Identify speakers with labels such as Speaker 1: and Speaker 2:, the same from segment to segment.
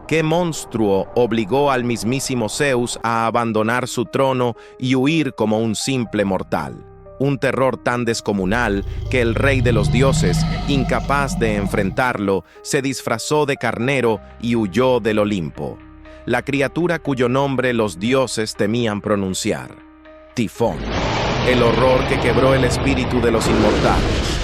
Speaker 1: ¿Qué monstruo obligó al mismísimo Zeus a abandonar su trono y huir como un simple mortal? Un terror tan descomunal que el rey de los dioses, incapaz de enfrentarlo, se disfrazó de carnero y huyó del Olimpo. La criatura cuyo nombre los dioses temían pronunciar: Tifón, el horror que quebró el espíritu de los inmortales.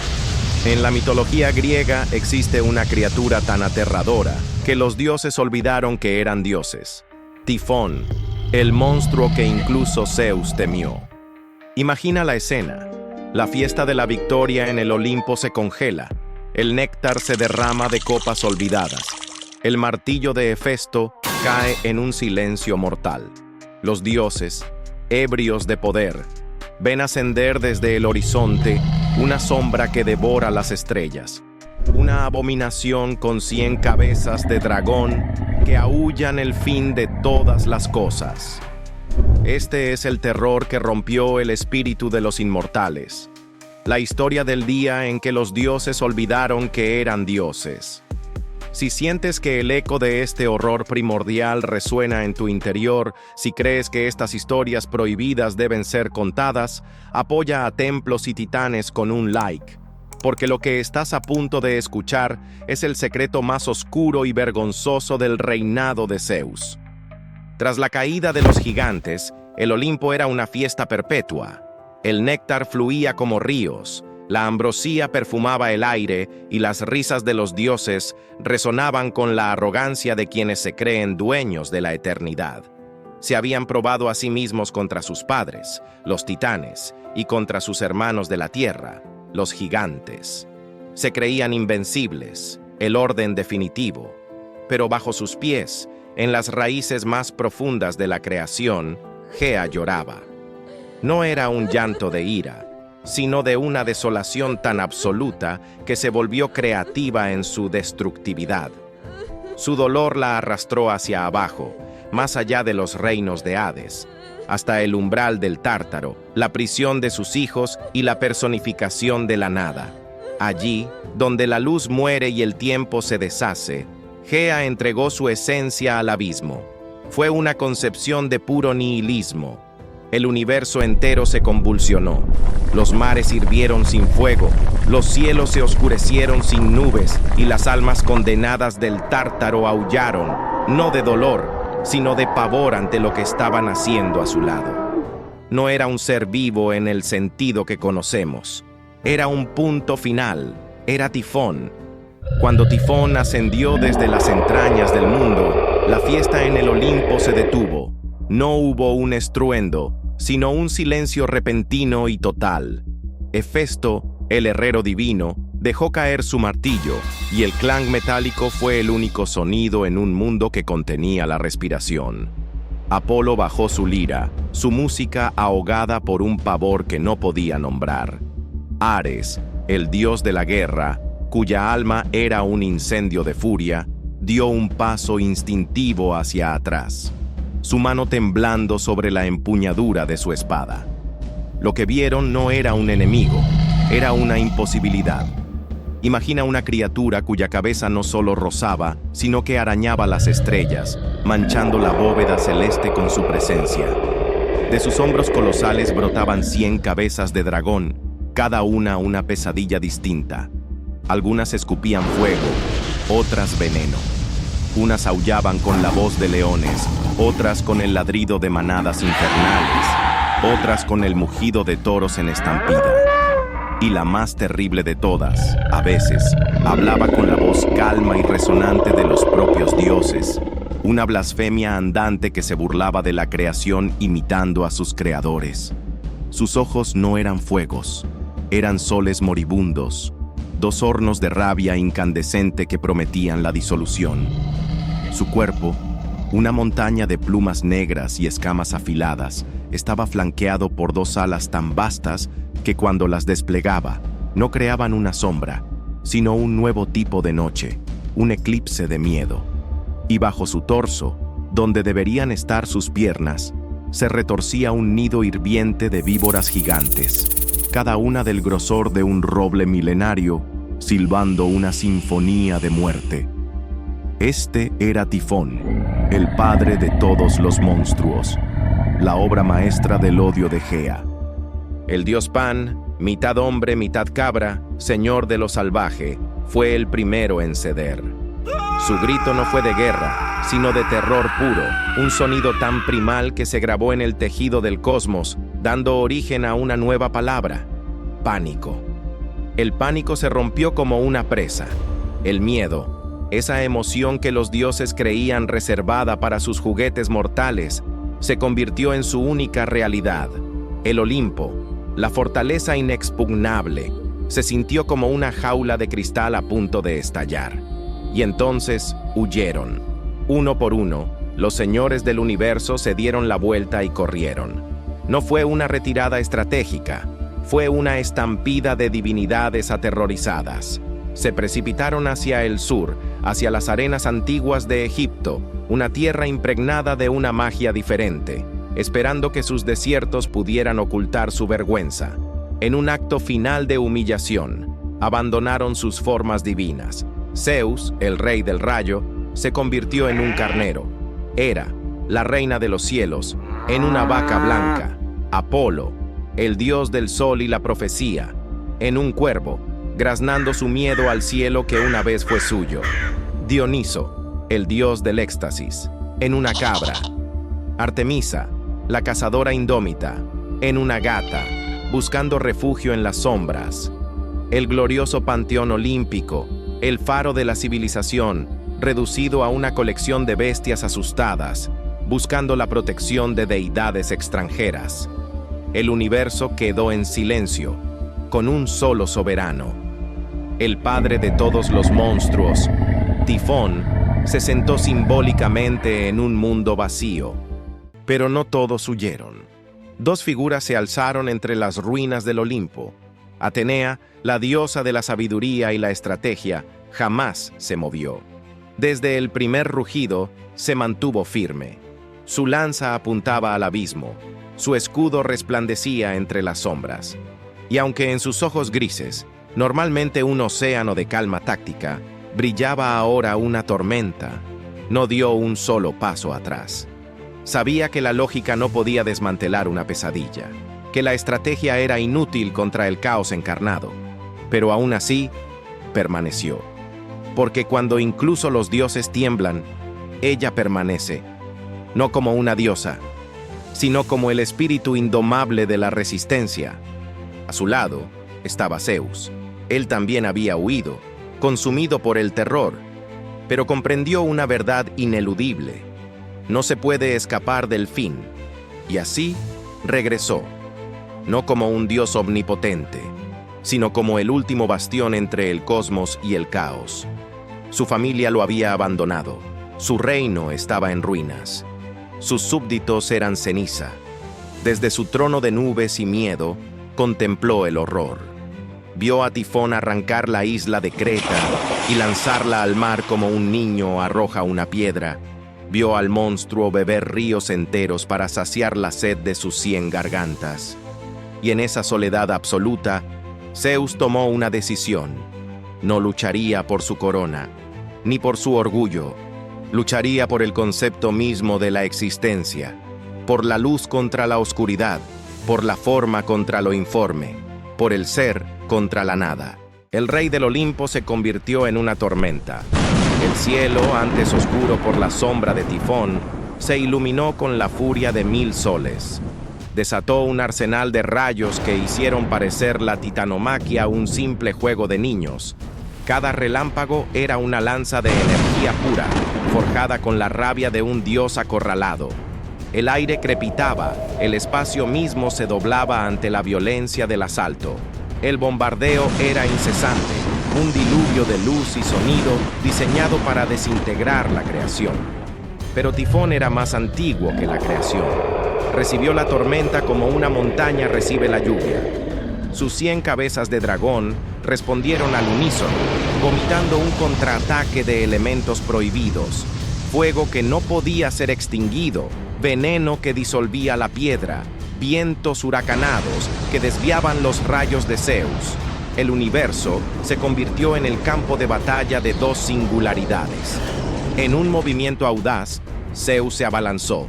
Speaker 1: En la mitología griega existe una criatura tan aterradora que los dioses olvidaron que eran dioses: Tifón, el monstruo que incluso Zeus temió. Imagina la escena. La fiesta de la victoria en el Olimpo se congela. El néctar se derrama de copas olvidadas. El martillo de Hefesto cae en un silencio mortal. Los dioses, ebrios de poder, ven ascender desde el horizonte una sombra que devora las estrellas. Una abominación con 100 cabezas de dragón que aúllan el fin de todas las cosas. Este es el terror que rompió el espíritu de los inmortales. La historia del día en que los dioses olvidaron que eran dioses. Si sientes que el eco de este horror primordial resuena en tu interior, si crees que estas historias prohibidas deben ser contadas, apoya a Templos y Titanes con un like, porque lo que estás a punto de escuchar es el secreto más oscuro y vergonzoso del reinado de Zeus. Tras la caída de los gigantes, el Olimpo era una fiesta perpetua. El néctar fluía como ríos, la ambrosía perfumaba el aire y las risas de los dioses resonaban con la arrogancia de quienes se creen dueños de la eternidad. Se habían probado a sí mismos contra sus padres, los titanes, y contra sus hermanos de la tierra, los gigantes. Se creían invencibles, el orden definitivo, pero bajo sus pies, en las raíces más profundas de la creación, Gea lloraba. No era un llanto de ira, sino de una desolación tan absoluta que se volvió creativa en su destructividad. Su dolor la arrastró hacia abajo, más allá de los reinos de Hades, hasta el umbral del Tártaro, la prisión de sus hijos y la personificación de la nada. Allí, donde la luz muere y el tiempo se deshace, Gea entregó su esencia al abismo. Fue una concepción de puro nihilismo. El universo entero se convulsionó. Los mares hirvieron sin fuego, los cielos se oscurecieron sin nubes y las almas condenadas del Tártaro aullaron, no de dolor, sino de pavor ante lo que estaban haciendo a su lado. No era un ser vivo en el sentido que conocemos. Era un punto final, era Tifón. Cuando Tifón ascendió desde las entrañas del mundo, la fiesta en el Olimpo se detuvo. No hubo un estruendo, sino un silencio repentino y total. Hefesto, el herrero divino, dejó caer su martillo, y el clang metálico fue el único sonido en un mundo que contenía la respiración. Apolo bajó su lira, su música ahogada por un pavor que no podía nombrar. Ares, el dios de la guerra, cuya alma era un incendio de furia, dio un paso instintivo hacia atrás, su mano temblando sobre la empuñadura de su espada. Lo que vieron no era un enemigo, era una imposibilidad. Imagina una criatura cuya cabeza no solo rozaba, sino que arañaba las estrellas, manchando la bóveda celeste con su presencia. De sus hombros colosales brotaban 100 cabezas de dragón, cada una pesadilla distinta. Algunas escupían fuego, otras veneno. Unas aullaban con la voz de leones, otras con el ladrido de manadas infernales, otras con el mugido de toros en estampida. Y la más terrible de todas, a veces, hablaba con la voz calma y resonante de los propios dioses, una blasfemia andante que se burlaba de la creación imitando a sus creadores. Sus ojos no eran fuegos, eran soles moribundos, 2 hornos de rabia incandescente que prometían la disolución. Su cuerpo, una montaña de plumas negras y escamas afiladas, estaba flanqueado por 2 alas tan vastas que cuando las desplegaba, no creaban una sombra, sino un nuevo tipo de noche, un eclipse de miedo. Y bajo su torso, donde deberían estar sus piernas, se retorcía un nido hirviente de víboras gigantes, cada una del grosor de un roble milenario, silbando una sinfonía de muerte. Este era Tifón, el padre de todos los monstruos, la obra maestra del odio de Gea. El dios Pan, mitad hombre, mitad cabra, señor de lo salvaje, fue el primero en ceder. Su grito no fue de guerra, sino de terror puro, un sonido tan primal que se grabó en el tejido del cosmos, dando origen a una nueva palabra: pánico. El pánico se rompió como una presa. El miedo, esa emoción que los dioses creían reservada para sus juguetes mortales, se convirtió en su única realidad. El Olimpo, la fortaleza inexpugnable, se sintió como una jaula de cristal a punto de estallar. Y entonces huyeron. Uno por uno, los señores del universo se dieron la vuelta y corrieron. No fue una retirada estratégica, fue una estampida de divinidades aterrorizadas. Se precipitaron hacia el sur, hacia las arenas antiguas de Egipto, una tierra impregnada de una magia diferente, esperando que sus desiertos pudieran ocultar su vergüenza. En un acto final de humillación, abandonaron sus formas divinas. Zeus, el rey del rayo, se convirtió en un carnero. Hera, la reina de los cielos, en una vaca blanca. Apolo, el dios del sol y la profecía, en un cuervo, graznando su miedo al cielo que una vez fue suyo. Dioniso, el dios del éxtasis, en una cabra. Artemisa, la cazadora indómita, en una gata, buscando refugio en las sombras. El glorioso panteón olímpico, el faro de la civilización, reducido a una colección de bestias asustadas, buscando la protección de deidades extranjeras. El universo quedó en silencio, con un solo soberano. El padre de todos los monstruos, Tifón, se sentó simbólicamente en un mundo vacío. Pero no todos huyeron. Dos figuras se alzaron entre las ruinas del Olimpo. Atenea, la diosa de la sabiduría y la estrategia, jamás se movió. Desde el primer rugido, se mantuvo firme. Su lanza apuntaba al abismo, su escudo resplandecía entre las sombras. Y aunque en sus ojos grises, normalmente un océano de calma táctica, brillaba ahora una tormenta, no dio un solo paso atrás. Sabía que la lógica no podía desmantelar una pesadilla, que la estrategia era inútil contra el caos encarnado, pero aún así, permaneció. Porque cuando incluso los dioses tiemblan, ella permanece, no como una diosa, sino como el espíritu indomable de la resistencia. A su lado estaba Zeus. Él también había huido, consumido por el terror, pero comprendió una verdad ineludible. No se puede escapar del fin, y así regresó, no como un dios omnipotente, sino como el último bastión entre el cosmos y el caos. Su familia lo había abandonado, su reino estaba en ruinas, sus súbditos eran ceniza. Desde su trono de nubes y miedo, contempló el horror. Vio a Tifón arrancar la isla de Creta y lanzarla al mar como un niño arroja una piedra. Vio al monstruo beber ríos enteros para saciar la sed de sus 100 gargantas. Y en esa soledad absoluta, Zeus tomó una decisión. No lucharía por su corona, ni por su orgullo. Lucharía por el concepto mismo de la existencia, por la luz contra la oscuridad, por la forma contra lo informe, por el ser contra la nada. El rey del Olimpo se convirtió en una tormenta. El cielo, antes oscuro por la sombra de Tifón, se iluminó con la furia de 1000 soles. Desató un arsenal de rayos que hicieron parecer la titanomaquia un simple juego de niños. Cada relámpago era una lanza de energía pura, forjada con la rabia de un dios acorralado. El aire crepitaba, el espacio mismo se doblaba ante la violencia del asalto. El bombardeo era incesante, un diluvio de luz y sonido diseñado para desintegrar la creación. Pero Tifón era más antiguo que la creación. Recibió la tormenta como una montaña recibe la lluvia. Sus 100 cabezas de dragón respondieron al unísono, vomitando un contraataque de elementos prohibidos, fuego que no podía ser extinguido, veneno que disolvía la piedra, vientos huracanados que desviaban los rayos de Zeus. El universo se convirtió en el campo de batalla de dos singularidades. En un movimiento audaz, Zeus se abalanzó,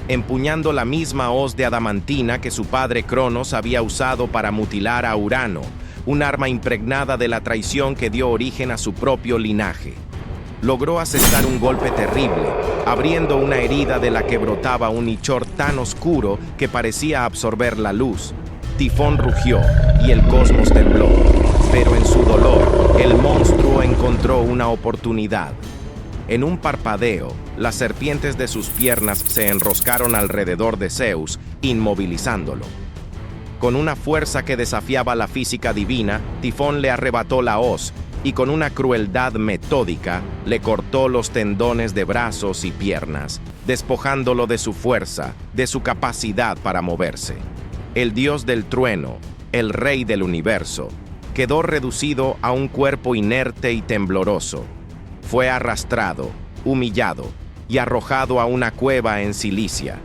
Speaker 1: empuñando la misma hoz de adamantina que su padre Cronos había usado para mutilar a Urano, un arma impregnada de la traición que dio origen a su propio linaje. Logró asestar un golpe terrible, abriendo una herida de la que brotaba un ichor tan oscuro que parecía absorber la luz. Tifón rugió y el cosmos tembló, pero en su dolor, el monstruo encontró una oportunidad. En un parpadeo, las serpientes de sus piernas se enroscaron alrededor de Zeus, inmovilizándolo. Con una fuerza que desafiaba la física divina, Tifón le arrebató la hoz y con una crueldad metódica le cortó los tendones de brazos y piernas, despojándolo de su fuerza, de su capacidad para moverse. El dios del trueno, el rey del universo, quedó reducido a un cuerpo inerte y tembloroso. Fue arrastrado, humillado y arrojado a una cueva en Cilicia.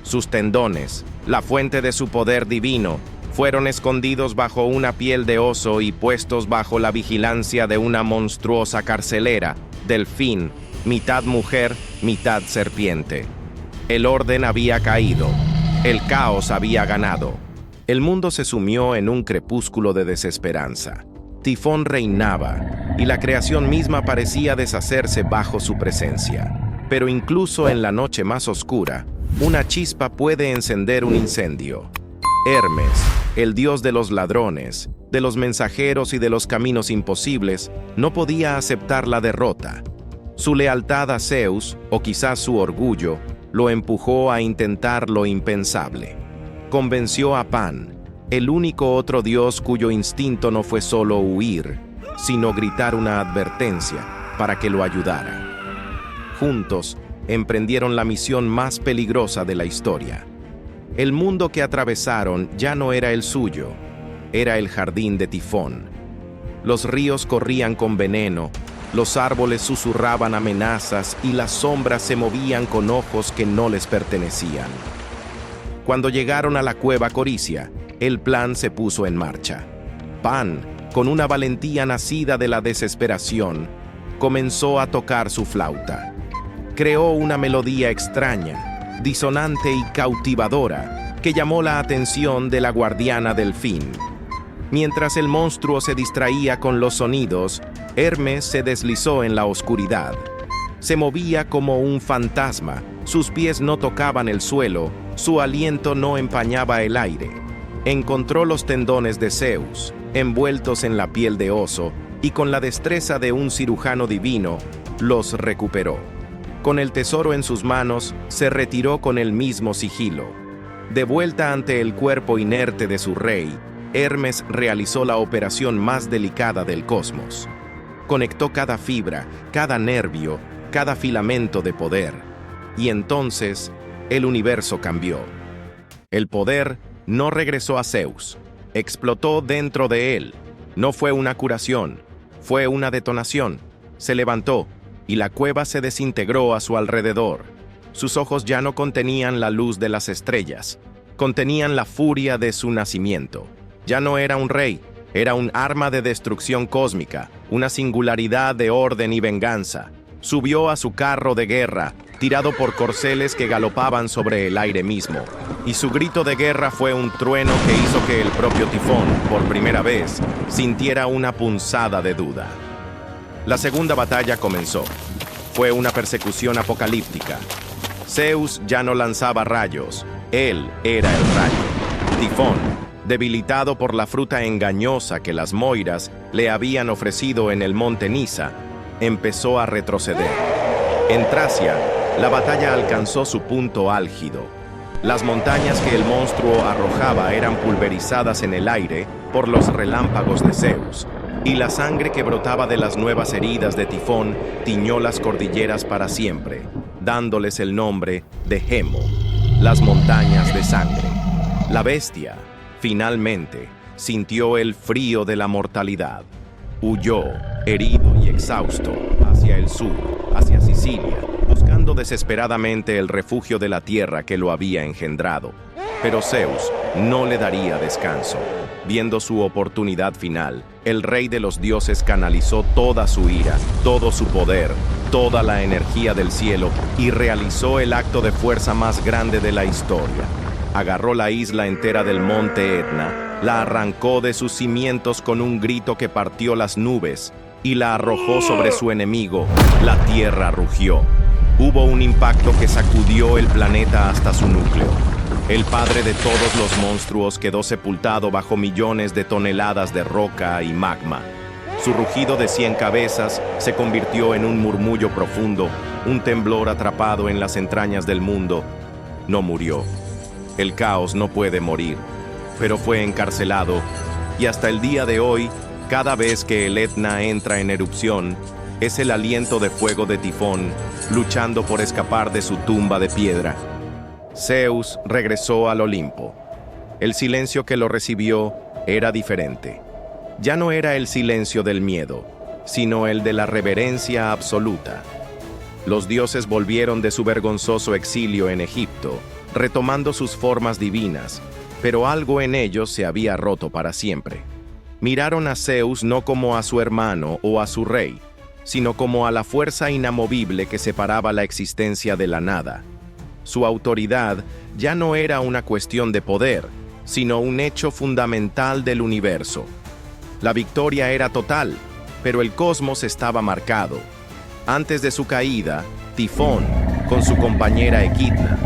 Speaker 1: Sus tendones, la fuente de su poder divino, fueron escondidos bajo una piel de oso y puestos bajo la vigilancia de una monstruosa carcelera, delfín, mitad mujer, mitad serpiente. El orden había caído, el caos había ganado. El mundo se sumió en un crepúsculo de desesperanza. Tifón reinaba, y la creación misma parecía deshacerse bajo su presencia. Pero incluso en la noche más oscura, una chispa puede encender un incendio. Hermes, el dios de los ladrones, de los mensajeros y de los caminos imposibles, no podía aceptar la derrota. Su lealtad a Zeus, o quizás su orgullo, lo empujó a intentar lo impensable. Convenció a Pan, el único otro dios cuyo instinto no fue solo huir, sino gritar una advertencia para que lo ayudara. Juntos, emprendieron la misión más peligrosa de la historia. El mundo que atravesaron ya no era el suyo, era el jardín de Tifón. Los ríos corrían con veneno, los árboles susurraban amenazas y las sombras se movían con ojos que no les pertenecían. Cuando llegaron a la cueva Coricia, el plan se puso en marcha. Pan, con una valentía nacida de la desesperación, comenzó a tocar su flauta. Creó una melodía extraña, disonante y cautivadora, que llamó la atención de la guardiana Delfín. Mientras el monstruo se distraía con los sonidos, Hermes se deslizó en la oscuridad. Se movía como un fantasma, sus pies no tocaban el suelo, su aliento no empañaba el aire. Encontró los tendones de Zeus, envueltos en la piel de oso, y con la destreza de un cirujano divino, los recuperó. Con el tesoro en sus manos, se retiró con el mismo sigilo. De vuelta ante el cuerpo inerte de su rey, Hermes realizó la operación más delicada del cosmos. Conectó cada fibra, cada nervio, cada filamento de poder. Y entonces, el universo cambió. El poder no regresó a Zeus, explotó dentro de él. No fue una curación, fue una detonación. Se levantó, y la cueva se desintegró a su alrededor. Sus ojos ya no contenían la luz de las estrellas, contenían la furia de su nacimiento. Ya no era un rey, era un arma de destrucción cósmica, una singularidad de orden y venganza. Subió a su carro de guerra, tirado por corceles que galopaban sobre el aire mismo, y su grito de guerra fue un trueno que hizo que el propio Tifón, por primera vez, sintiera una punzada de duda. La segunda batalla comenzó. Fue una persecución apocalíptica. Zeus ya no lanzaba rayos, él era el rayo. Tifón, debilitado por la fruta engañosa que las Moiras le habían ofrecido en el monte Nisa, empezó a retroceder. En Tracia, la batalla alcanzó su punto álgido. Las montañas que el monstruo arrojaba eran pulverizadas en el aire por los relámpagos de Zeus, y la sangre que brotaba de las nuevas heridas de Tifón tiñó las cordilleras para siempre, dándoles el nombre de Hemo, las montañas de sangre. La bestia, finalmente, sintió el frío de la mortalidad. Huyó, herido y exhausto, hacia el sur, hacia Sicilia, buscando desesperadamente el refugio de la tierra que lo había engendrado. Pero Zeus no le daría descanso. Viendo su oportunidad final, el rey de los dioses canalizó toda su ira, todo su poder, toda la energía del cielo y realizó el acto de fuerza más grande de la historia. Agarró la isla entera del monte Etna, la arrancó de sus cimientos con un grito que partió las nubes y la arrojó sobre su enemigo. La tierra rugió. Hubo un impacto que sacudió el planeta hasta su núcleo. El padre de todos los monstruos quedó sepultado bajo millones de toneladas de roca y magma. Su rugido de 100 cabezas se convirtió en un murmullo profundo, un temblor atrapado en las entrañas del mundo. No murió. El caos no puede morir, pero fue encarcelado, y hasta el día de hoy, cada vez que el Etna entra en erupción, es el aliento de fuego de Tifón, luchando por escapar de su tumba de piedra. Zeus regresó al Olimpo. El silencio que lo recibió era diferente. Ya no era el silencio del miedo, sino el de la reverencia absoluta. Los dioses volvieron de su vergonzoso exilio en Egipto, retomando sus formas divinas, pero algo en ellos se había roto para siempre. Miraron a Zeus no como a su hermano o a su rey, sino como a la fuerza inamovible que separaba la existencia de la nada. Su autoridad ya no era una cuestión de poder, sino un hecho fundamental del universo. La victoria era total, pero el cosmos estaba marcado. Antes de su caída, Tifón, con su compañera Equidna,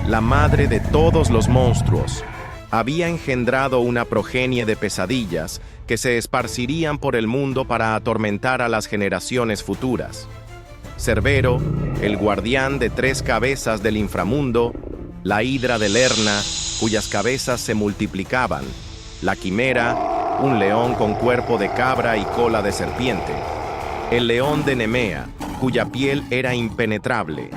Speaker 1: la madre de todos los monstruos, había engendrado una progenie de pesadillas que se esparcirían por el mundo para atormentar a las generaciones futuras. Cerbero, el guardián de 3 cabezas del inframundo, la hidra de Lerna, cuyas cabezas se multiplicaban, la quimera, un león con cuerpo de cabra y cola de serpiente, el león de Nemea, cuya piel era impenetrable.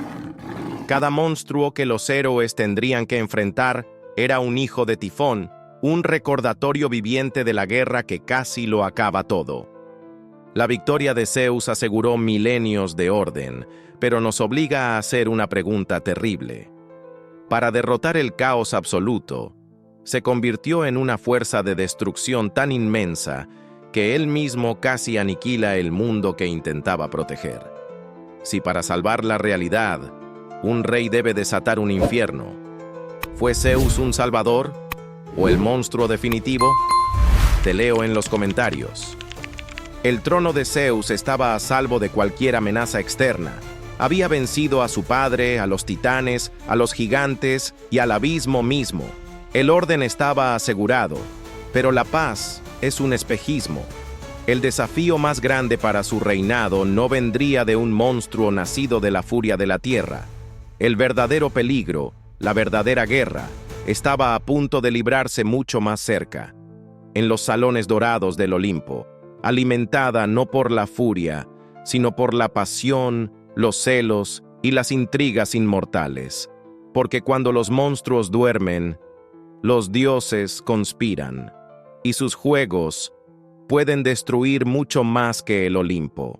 Speaker 1: Cada monstruo que los héroes tendrían que enfrentar era un hijo de Tifón, un recordatorio viviente de la guerra que casi lo acaba todo. La victoria de Zeus aseguró milenios de orden, pero nos obliga a hacer una pregunta terrible. Para derrotar el caos absoluto, se convirtió en una fuerza de destrucción tan inmensa que él mismo casi aniquila el mundo que intentaba proteger. Si para salvar la realidad, un rey debe desatar un infierno, ¿fue Zeus un salvador o el monstruo definitivo? Te leo en los comentarios. El trono de Zeus estaba a salvo de cualquier amenaza externa. Había vencido a su padre, a los titanes, a los gigantes y al abismo mismo. El orden estaba asegurado, pero la paz es un espejismo. El desafío más grande para su reinado no vendría de un monstruo nacido de la furia de la tierra. El verdadero peligro, la verdadera guerra, estaba a punto de librarse mucho más cerca, en los salones dorados del Olimpo, alimentada no por la furia, sino por la pasión, los celos y las intrigas inmortales. Porque cuando los monstruos duermen, los dioses conspiran, y sus juegos pueden destruir mucho más que el Olimpo.